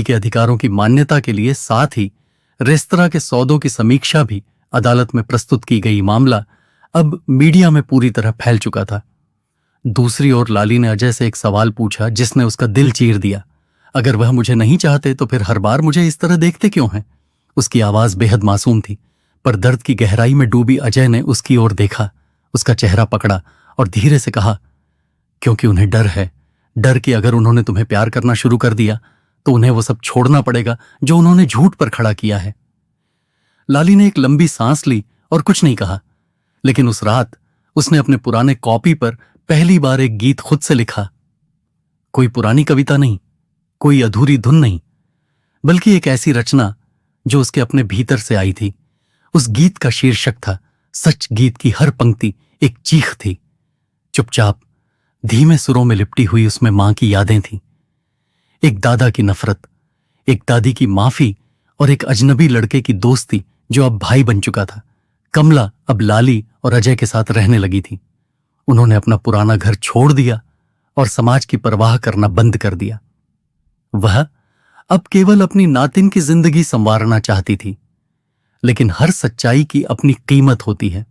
के अधिकारों की मान्यता के लिए, साथ ही रेस्तरां के सौदों की समीक्षा भी अदालत में प्रस्तुत की गई। मामला अब मीडिया में पूरी तरह फैल चुका था। दूसरी ओर लाली ने अजय से एक सवाल पूछा जिसने उसका दिल चीर दिया। अगर वह मुझे नहीं चाहते तो फिर हर बार मुझे इस तरह देखते क्यों हैं? उसकी आवाज बेहद मासूम थी, पर दर्द की गहराई में डूबी अजय ने उसकी ओर देखा, उसका चेहरा पकड़ा और धीरे से कहा, क्योंकि उन्हें डर है। डर कि अगर उन्होंने तुम्हें प्यार करना शुरू कर दिया तो उन्हें वो सब छोड़ना पड़ेगा जो उन्होंने झूठ पर खड़ा किया है। लाली ने एक लंबी सांस ली और कुछ नहीं कहा, लेकिन उस रात उसने अपने पुराने कॉपी पर पहली बार एक गीत खुद से लिखा। कोई पुरानी कविता नहीं, कोई अधूरी धुन नहीं, बल्कि एक ऐसी रचना जो उसके अपने भीतर से आई थी। उस गीत का शीर्षक था सच। गीत की हर पंक्ति एक चीख थी। चुपचाप धीमे सुरों में लिपटी हुई उसमें मां की यादें थीं। एक दादा की नफरत, एक दादी की माफी और एक अजनबी लड़के की दोस्ती जो अब भाई बन चुका था। कमला अब लाली और अजय के साथ रहने लगी थी। उन्होंने अपना पुराना घर छोड़ दिया और समाज की परवाह करना बंद कर दिया। वह अब केवल अपनी नातिन की जिंदगी संवारना चाहती थी। लेकिन हर सच्चाई की अपनी कीमत होती है।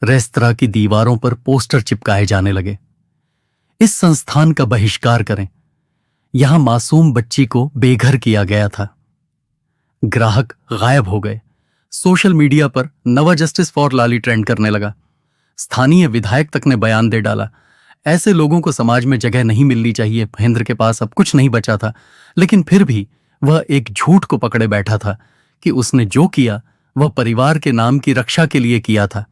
रेस्तरां की दीवारों पर पोस्टर चिपकाए जाने लगे, इस संस्थान का बहिष्कार करें। यहां मासूम बच्ची को बेघर किया गया था। ग्राहक गायब हो गए। सोशल मीडिया पर नवा जस्टिस फॉर लाली ट्रेंड करने लगा। स्थानीय विधायक तक ने बयान दे डाला। ऐसे लोगों को समाज में जगह नहीं मिलनी चाहिए। महेंद्र के पास अब कुछ नहीं बचा था, लेकिन फिर भी वह एक झूठ को पकड़े बैठा था कि उसने जो किया वह परिवार के नाम की रक्षा के लिए किया था।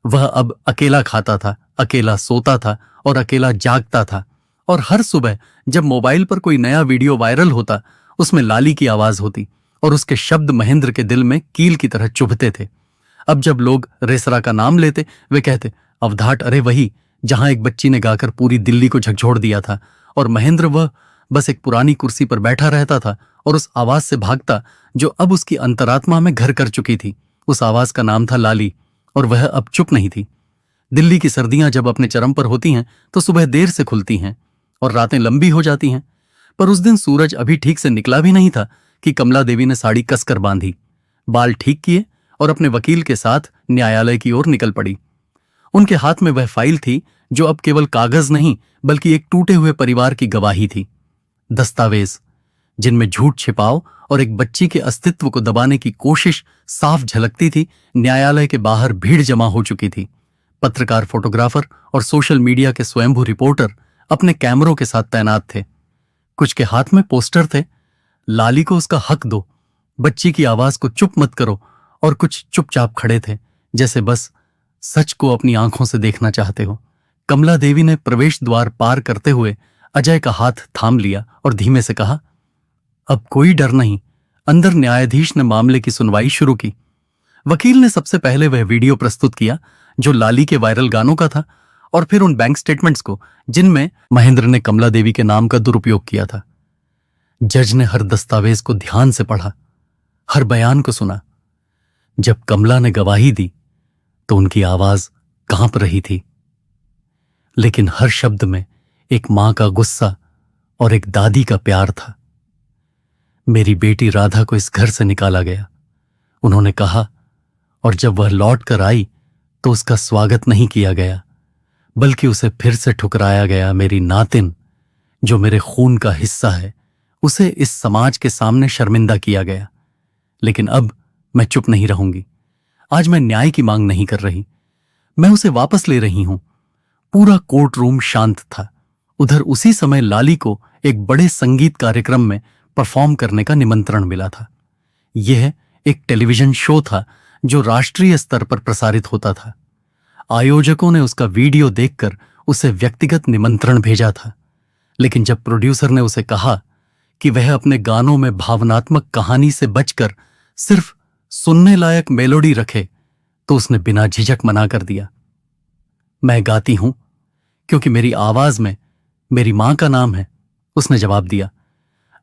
वह अब अकेला खाता था, अकेला सोता था और अकेला जागता था। और हर सुबह जब मोबाइल पर कोई नया वीडियो वायरल होता, उसमें लाली की आवाज होती और उसके शब्द महेंद्र के दिल में कील की तरह चुभते थे। अब जब लोग रेस्तरां का नाम लेते, वे कहते, अवधाट, अरे वही जहां एक बच्ची ने गाकर पूरी दिल्ली को झकझोर दिया था। और महेंद्र वह बस एक पुरानी कुर्सी पर बैठा रहता था और उस आवाज से भागता जो अब उसकी अंतरात्मा में घर कर चुकी थी। उस आवाज का नाम था लाली, और वह अब चुप नहीं थी। दिल्ली की सर्दियां जब अपने चरम पर होती हैं तो सुबह देर से खुलती हैं और रातें लंबी हो जाती हैं। पर उस दिन सूरज अभी ठीक से निकला भी नहीं था कि कमला देवी ने साड़ी कसकर बांधी, बाल ठीक किए और अपने वकील के साथ न्यायालय की ओर निकल पड़ी। उनके हाथ में वह फाइल थी जो अब केवल कागज नहीं बल्कि एक टूटे हुए परिवार की गवाही थी। दस्तावेज जिनमें झूठ छिपाओ और एक बच्ची के अस्तित्व को दबाने की कोशिश साफ झलकती थी। न्यायालय के बाहर भीड़ जमा हो चुकी थी। पत्रकार, फोटोग्राफर और सोशल मीडिया के स्वयंभू रिपोर्टर अपने कैमरों के साथ तैनात थे। कुछ के हाथ में पोस्टर थे, लाली को उसका हक दो, बच्ची की आवाज को चुप मत करो, और कुछ चुपचाप खड़े थे जैसे बस सच को अपनी आंखों से देखना चाहते हो। कमला देवी ने प्रवेश द्वार पार करते हुए अजय का हाथ थाम लिया और धीमे से कहा, अब कोई डर नहीं। अंदर न्यायाधीश ने मामले की सुनवाई शुरू की। वकील ने सबसे पहले वह वीडियो प्रस्तुत किया जो लाली के वायरल गानों का था, और फिर उन बैंक स्टेटमेंट्स को जिनमें महेंद्र ने कमला देवी के नाम का दुरुपयोग किया था। जज ने हर दस्तावेज को ध्यान से पढ़ा, हर बयान को सुना। जब कमला ने गवाही दी तो उनकी आवाज कांप रही थी, लेकिन हर शब्द में एक मां का गुस्सा और एक दादी का प्यार था। मेरी बेटी राधा को इस घर से निकाला गया, उन्होंने कहा, और जब वह लौट कर आई तो उसका स्वागत नहीं किया गया, बल्कि उसे फिर से ठुकराया गया। मेरी नातिन, जो मेरे खून का हिस्सा है, उसे इस समाज के सामने शर्मिंदा किया गया। लेकिन अब मैं चुप नहीं रहूंगी। आज मैं न्याय की मांग नहीं कर रही, मैं उसे वापस ले रही हूं। पूरा कोर्ट रूम शांत था। उधर उसी समय लाली को एक बड़े संगीत कार्यक्रम में परफॉर्म करने का निमंत्रण मिला था। यह एक टेलीविजन शो था जो राष्ट्रीय स्तर पर प्रसारित होता था। आयोजकों ने उसका वीडियो देखकर उसे व्यक्तिगत निमंत्रण भेजा था, लेकिन जब प्रोड्यूसर ने उसे कहा कि वह अपने गानों में भावनात्मक कहानी से बचकर सिर्फ सुनने लायक मेलोडी रखे, तो उसने बिना झिझक मना कर दिया। मैं गाती हूं क्योंकि मेरी आवाज में मेरी मां का नाम है, उसने जवाब दिया।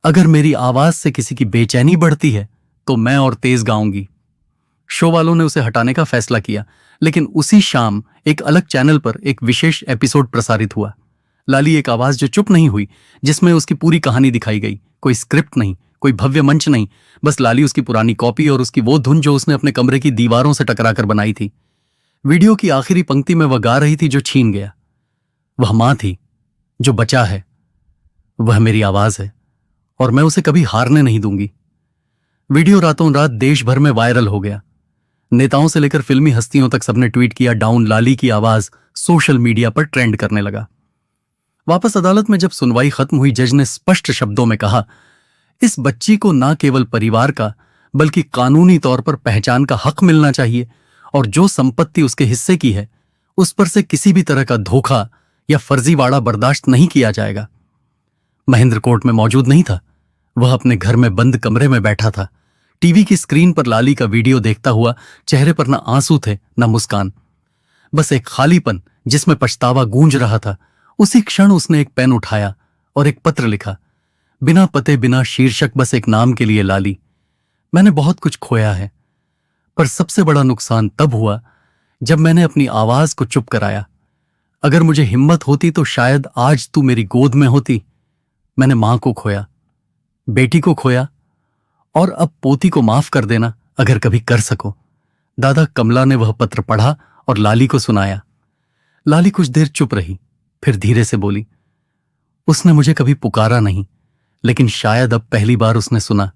अगर मेरी आवाज से किसी की बेचैनी बढ़ती है तो मैं और तेज गाऊंगी। शो वालों ने उसे हटाने का फैसला किया, लेकिन उसी शाम एक अलग चैनल पर एक विशेष एपिसोड प्रसारित हुआ। लाली एक आवाज जो चुप नहीं हुई, जिसमें उसकी पूरी कहानी दिखाई गई। कोई स्क्रिप्ट नहीं, कोई भव्य मंच नहीं, बस लाली, उसकी पुरानी कॉपी और उसकी वो धुन जो उसने अपने कमरे की दीवारों से टकराकर बनाई थी। वीडियो की आखिरी पंक्ति में वह गा रही थी, जो छीन गया। वह मां थी, जो बचा है। वह मेरी आवाज है और मैं उसे कभी हारने नहीं दूंगी। वीडियो रातों रात देश भर में वायरल हो गया। नेताओं से लेकर फिल्मी हस्तियों तक सबने ट्वीट किया, डाउन लाली की आवाज सोशल मीडिया पर ट्रेंड करने लगा। वापस अदालत में जब सुनवाई खत्म हुई, जज ने स्पष्ट शब्दों में कहा, इस बच्ची को न केवल परिवार का बल्कि कानूनी तौर पर पहचान का हक मिलना चाहिए, और जो संपत्ति उसके हिस्से की है उस पर से किसी भी तरह का धोखा या फर्जीवाड़ा बर्दाश्त नहीं किया जाएगा। महेंद्र कोर्ट में मौजूद नहीं था। वह अपने घर में बंद कमरे में बैठा था। टीवी की स्क्रीन पर लाली का वीडियो देखता हुआ चेहरे पर न आंसू थे न मुस्कान, बस एक खालीपन जिसमें पछतावा गूंज रहा था। उसी क्षण उसने एक पेन उठाया और एक पत्र लिखा, बिना पते बिना शीर्षक, बस एक नाम के लिए, लाली। मैंने बहुत कुछ खोया है, पर सबसे बड़ा नुकसान तब हुआ जब मैंने अपनी आवाज को चुप कराया। अगर मुझे हिम्मत होती तो शायद आज तू मेरी गोद में होती। मैंने मां को खोया, बेटी को खोया, और अब पोती को माफ कर देना अगर कभी कर सको। दादा कमला ने वह पत्र पढ़ा और लाली को सुनाया। लाली कुछ देर चुप रही, फिर धीरे से बोली, उसने मुझे कभी पुकारा नहीं, लेकिन शायद अब पहली बार उसने सुना।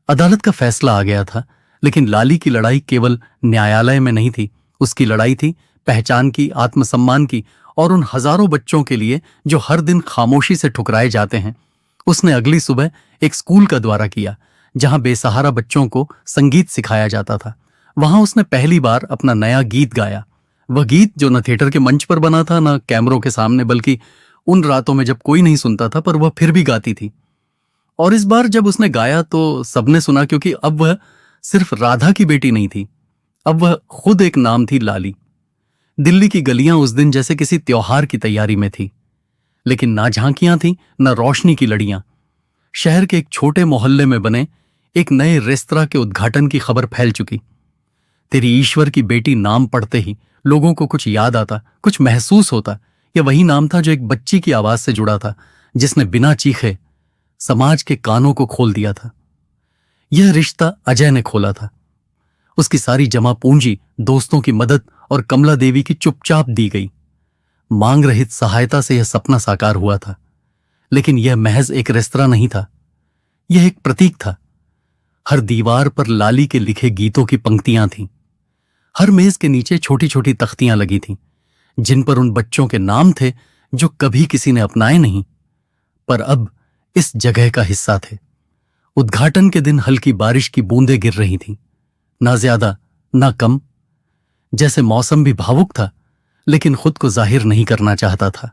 अदालत का फैसला आ गया था, लेकिन लाली की लड़ाई केवल न्यायालय में नहीं थी। उसकी लड़ाई थी पहचान की, आत्मसम्मान की, और उन हजारों बच्चों के लिए जो हर दिन खामोशी से ठुकराए जाते हैं। उसने अगली सुबह एक स्कूल का दौरा किया जहां बेसहारा बच्चों को संगीत सिखाया जाता था। वहां उसने पहली बार अपना नया गीत गाया। वह गीत जो न थिएटर के मंच पर बना था न कैमरों के सामने, बल्कि उन रातों में जब कोई नहीं सुनता था, पर वह फिर भी गाती थी। और इस बार जब उसने गाया तो सबने सुना, क्योंकि अब वह सिर्फ राधा की बेटी नहीं थी, अब वह खुद एक नाम थी, लाली। दिल्ली की गलियां उस दिन जैसे किसी त्योहार की तैयारी में थी, लेकिन ना झांकियां थी न रोशनी की लड़ियां। शहर के एक छोटे मोहल्ले में बने एक नए रेस्तरां के उद्घाटन की खबर फैल चुकी। तेरी ईश्वर की बेटी नाम पढ़ते ही लोगों को कुछ याद आता, कुछ महसूस होता। यह वही नाम था जो एक बच्ची की आवाज से जुड़ा था, जिसने बिना चीखे समाज के कानों को खोल दिया था। यह रिश्ता अजय ने खोला था। उसकी सारी जमा पूंजी, दोस्तों की मदद और कमला देवी की चुपचाप दी गई। मांग रहित सहायता से यह सपना साकार हुआ था। लेकिन यह महज एक रेस्तरां नहीं था, यह एक प्रतीक था। हर दीवार पर लाली के लिखे गीतों की पंक्तियां थीं। हर मेज के नीचे छोटी छोटी तख्तियां लगी थीं, जिन पर उन बच्चों के नाम थे जो कभी किसी ने अपनाए नहीं, पर अब इस जगह का हिस्सा थे। उद्घाटन के दिन हल्की बारिश की बूंदें गिर रही थीं, ना ज्यादा ना कम, जैसे मौसम भी भावुक था, लेकिन खुद को जाहिर नहीं करना चाहता था।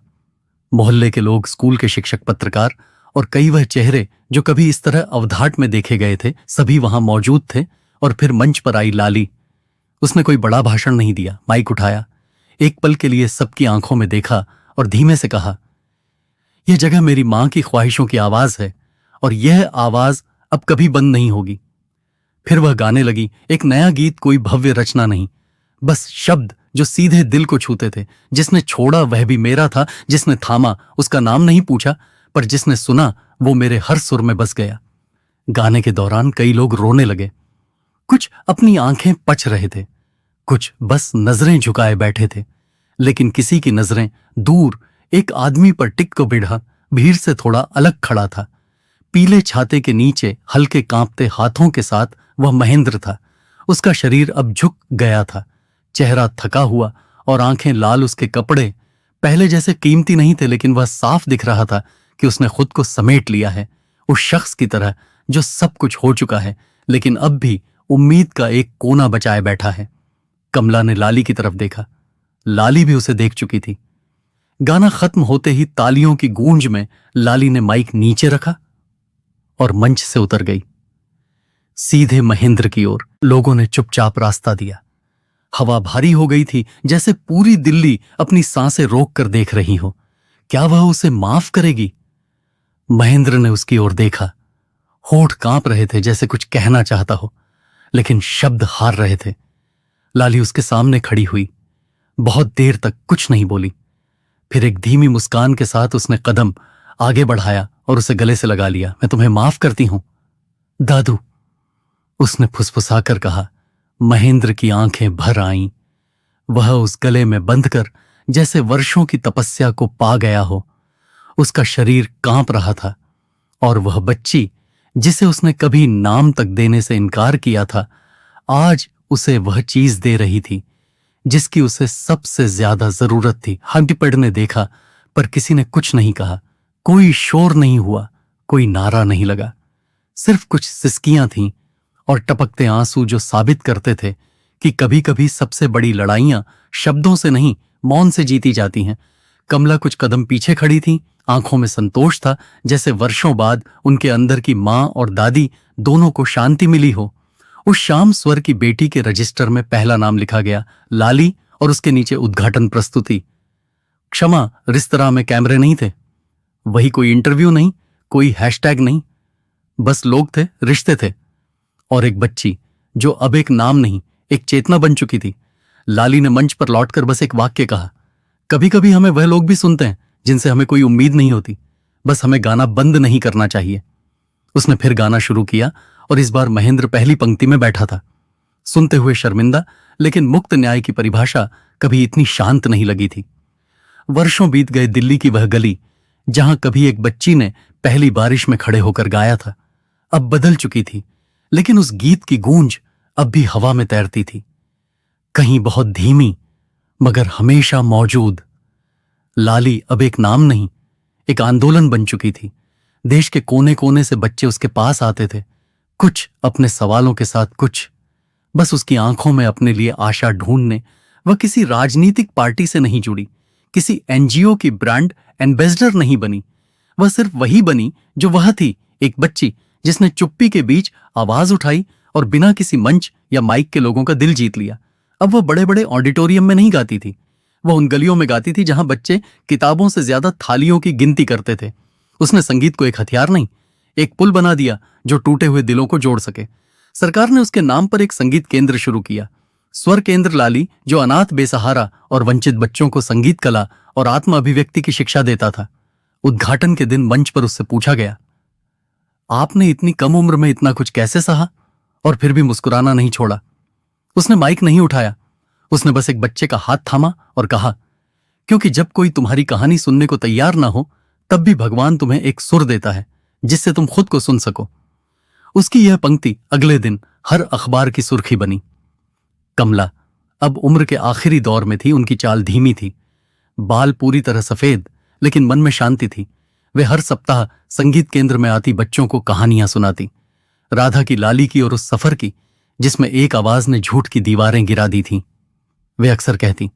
मोहल्ले के लोग, स्कूल के शिक्षक, पत्रकार और कई वह चेहरे जो कभी इस तरह अवधाट में देखे गए थे, सभी वहां मौजूद थे। और फिर मंच पर आई लाली। उसने कोई बड़ा भाषण नहीं दिया, माइक उठाया, एक पल के लिए सबकी आंखों में देखा और धीमे से कहा, यह जगह मेरी मां की ख्वाहिशों की आवाज है, और यह आवाज अब कभी बंद नहीं होगी। फिर वह गाने लगी, एक नया गीत, कोई भव्य रचना नहीं, बस शब्द जो सीधे दिल को छूते थे। जिसने छोड़ा वह भी मेरा था, जिसने थामा उसका नाम नहीं पूछा, पर जिसने सुना वो मेरे हर सुर में बस गया। गाने के दौरान कई लोग रोने लगे, कुछ अपनी आंखें पच रहे थे, कुछ बस नजरें झुकाए बैठे थे, लेकिन किसी की नजरें दूर एक आदमी पर टिक को बिढ़ा, भीड़ से थोड़ा अलग खड़ा था। पीले छाते के नीचे हल्के कांपते हाथों के साथ वह महेंद्र था। उसका शरीर अब झुक गया था, चेहरा थका हुआ और आंखें लाल। उसके कपड़े पहले जैसे कीमती नहीं थे, लेकिन वह साफ दिख रहा था कि उसने खुद को समेट लिया है, उस शख्स की तरह जो सब कुछ हो चुका है, लेकिन अब भी उम्मीद का एक कोना बचाए बैठा है। कमला ने लाली की तरफ देखा। लाली भी उसे देख चुकी थी। गाना खत्म होते ही तालियों की गूंज में लाली ने माइक नीचे रखा और मंच से उतर गई, सीधे महेंद्र की ओर। लोगों ने चुपचाप रास्ता दिया। हवा भारी हो गई थी, जैसे पूरी दिल्ली अपनी सांसें रोक कर देख रही हो। क्या वह उसे माफ करेगी? महेंद्र ने उसकी ओर देखा। होठ कांप रहे थे, जैसे कुछ कहना चाहता हो, लेकिन शब्द हार रहे थे। लाली उसके सामने खड़ी हुई, बहुत देर तक कुछ नहीं बोली। फिर एक धीमी मुस्कान के साथ उसने कदम आगे बढ़ाया और उसे गले से लगा लिया। मैं तुम्हें माफ करती हूं, दादू, उसने फुसफुसाकर कहा। महेंद्र की आंखें भर आईं। वह उस गले में बंधकर जैसे वर्षों की तपस्या को पा गया हो। उसका शरीर कांप रहा था और वह बच्ची, जिसे उसने कभी नाम तक देने से इनकार किया था, आज उसे वह चीज दे रही थी जिसकी उसे सबसे ज्यादा जरूरत थी। हंटिपेड ने देखा, पर किसी ने कुछ नहीं कहा। कोई शोर नहीं हुआ, कोई नारा नहीं लगा। सिर्फ कुछ सिसकियां थीं और टपकते आंसू जो साबित करते थे कि कभी कभी सबसे बड़ी लड़ाइयां शब्दों से नहीं, मौन से जीती जाती हैं। कमला कुछ कदम पीछे खड़ी थी। आंखों में संतोष था, जैसे वर्षों बाद उनके अंदर की मां और दादी दोनों को शांति मिली हो। उस शाम स्वर की बेटी के रजिस्टर में पहला नाम लिखा गया, लाली, और उसके नीचे उद्घाटन प्रस्तुति। क्षमा, रेस्तरां में कैमरे नहीं थे। वही कोई इंटरव्यू नहीं, कोई हैशटैग नहीं, बस लोग थे, रिश्ते थे, और एक बच्ची जो अब एक नाम नहीं, एक चेतना बन चुकी थी। लाली ने मंच पर लौटकर बस एक वाक्य कहा, कभी कभी हमें वह लोग भी सुनते हैं जिनसे हमें कोई उम्मीद नहीं होती। बस हमें गाना बंद नहीं करना चाहिए। उसने फिर गाना शुरू किया और इस बार महेंद्र पहली पंक्ति में बैठा था, सुनते हुए शर्मिंदा, लेकिन मुक्त न्याय की परिभाषा कभी इतनी शांत नहीं लगी थी। वर्षों बीत गए। दिल्ली की वह गली जहां कभी एक बच्ची ने पहली बारिश में खड़े होकर गाया था, अब बदल चुकी थी, लेकिन उस गीत की गूंज अब भी हवा में तैरती थी, कहीं बहुत धीमी मगर हमेशा मौजूद। लाली अब एक नाम नहीं, एक आंदोलन बन चुकी थी। देश के कोने कोने से बच्चे उसके पास आते थे, कुछ अपने सवालों के साथ, कुछ बस उसकी आंखों में अपने लिए आशा ढूंढने। वह किसी राजनीतिक पार्टी से नहीं जुड़ी, किसी एनजीओ की ब्रांड एम्बेसडर नहीं बनी। वह सिर्फ वही बनी जो वह थी, एक बच्ची जिसने चुप्पी के बीच आवाज उठाई और बिना किसी मंच या माइक के लोगों का दिल जीत लिया। अब वह बड़े बड़े ऑडिटोरियम में नहीं गाती थी, वह उन गलियों में गाती थी जहां बच्चे किताबों से ज्यादा थालियों की गिनती करते थे। उसने संगीत को एक हथियार नहीं, एक पुल बना दिया जो टूटे हुए दिलों को जोड़ सके। सरकार ने उसके नाम पर एक संगीत केंद्र शुरू किया, स्वर केंद्र लाली, जो अनाथ, बेसहारा और वंचित बच्चों को संगीत कला और आत्म अभिव्यक्ति की शिक्षा देता था। उद्घाटन के दिन मंच पर उससे पूछा गया, आपने इतनी कम उम्र में इतना कुछ कैसे सहा और फिर भी मुस्कुराना नहीं छोड़ा? उसने माइक नहीं उठाया, उसने बस एक बच्चे का हाथ थामा और कहा, क्योंकि जब कोई तुम्हारी कहानी सुनने को तैयार ना हो, तब भी भगवान तुम्हें एक सुर देता है जिससे तुम खुद को सुन सको। उसकी यह पंक्ति अगले दिन हर अखबार की सुर्खी बनी। कमला अब उम्र के आखिरी दौर में थी, उनकी चाल धीमी थी, बाल पूरी तरह सफेद, लेकिन मन में शांति थी। वे हर सप्ताह संगीत केंद्र में आती बच्चों को कहानियां सुनाती, राधा की, लाली की और उस सफर की जिसमें एक आवाज ने झूठ की दीवारें गिरा दी थीं। वे अक्सर कहती,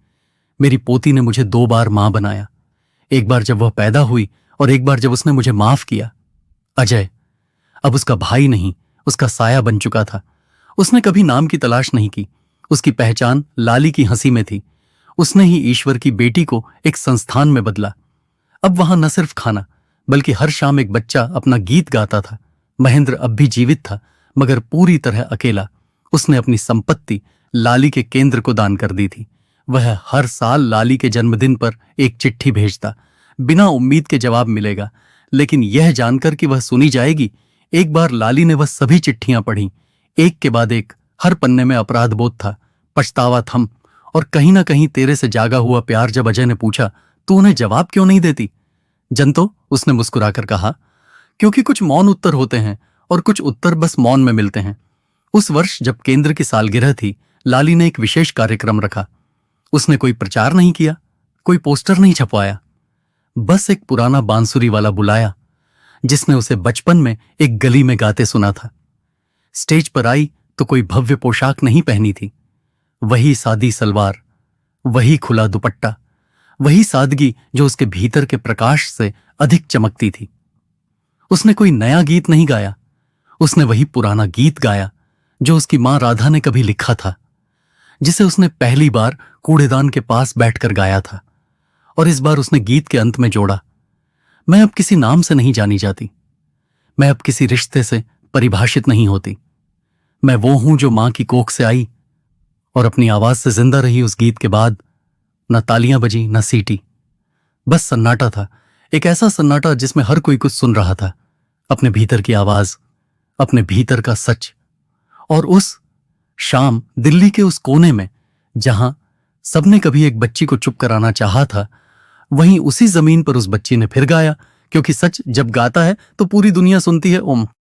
मेरी पोती ने मुझे 2 बार मां बनाया, एक बार जब वह पैदा हुई और एक बार जब उसने मुझे माफ किया। अजय अब उसका भाई नहीं, उसका साया बन चुका था। उसने कभी नाम की तलाश नहीं की, उसकी पहचान लाली की हंसी में थी। उसने ही ईश्वर की बेटी को एक संस्थान में बदला। अब वहां न सिर्फ खाना, बल्कि हर शाम एक बच्चा अपना गीत गाता था। महेंद्र अब भी जीवित था, मगर पूरी तरह अकेला। उसने अपनी संपत्ति लाली के केंद्र को दान कर दी थी। वह हर साल लाली के जन्मदिन पर एक चिट्ठी भेजता, बिना उम्मीद के जवाब मिलेगा, लेकिन यह जानकर कि वह सुनी जाएगी। एक बार लाली ने वह सभी चिट्ठियां पढ़ी, एक के बाद एक। हर पन्ने में अपराध बोध था, पछतावा, थम और कहीं ना कहीं तेरे से जागा हुआ प्यार। जब अजय ने पूछा, तू उन्हें जवाब क्यों नहीं देती? जंतो, उसने मुस्कुराकर कहा, क्योंकि कुछ मौन उत्तर होते हैं और कुछ उत्तर बस मौन में मिलते हैं। उस वर्ष जब केंद्र की सालगिरह थी, लाली ने एक विशेष कार्यक्रम रखा। उसने कोई प्रचार नहीं किया, कोई पोस्टर नहीं छपवाया, बस एक पुराना बांसुरी वाला बुलाया जिसने उसे बचपन में एक गली में गाते सुना था। स्टेज पर आई तो कोई भव्य पोशाक नहीं पहनी थी, वही सादी सलवार, वही खुला दुपट्टा, वही सादगी जो उसके भीतर के प्रकाश से अधिक चमकती थी। उसने कोई नया गीत नहीं गाया, उसने वही पुराना गीत गाया जो उसकी मां राधा ने कभी लिखा था, जिसे उसने पहली बार कूड़ेदान के पास बैठकर गाया था। और इस बार उसने गीत के अंत में जोड़ा, मैं अब किसी नाम से नहीं जानी जाती, मैं अब किसी रिश्ते से परिभाषित नहीं होती, मैं वो हूं जो मां की कोख से आई और अपनी आवाज से जिंदा रही। उस गीत के बाद न तालियां बजी, न सीटी, बस सन्नाटा था, एक ऐसा सन्नाटा जिसमें हर कोई कुछ सुन रहा था, अपने भीतर की आवाज, अपने भीतर का सच। और उस शाम दिल्ली के उस कोने में जहां सबने कभी एक बच्ची को चुप कराना चाहा था, वहीं उसी जमीन पर उस बच्ची ने फिर गाया, क्योंकि सच जब गाता है तो पूरी दुनिया सुनती है। ओम।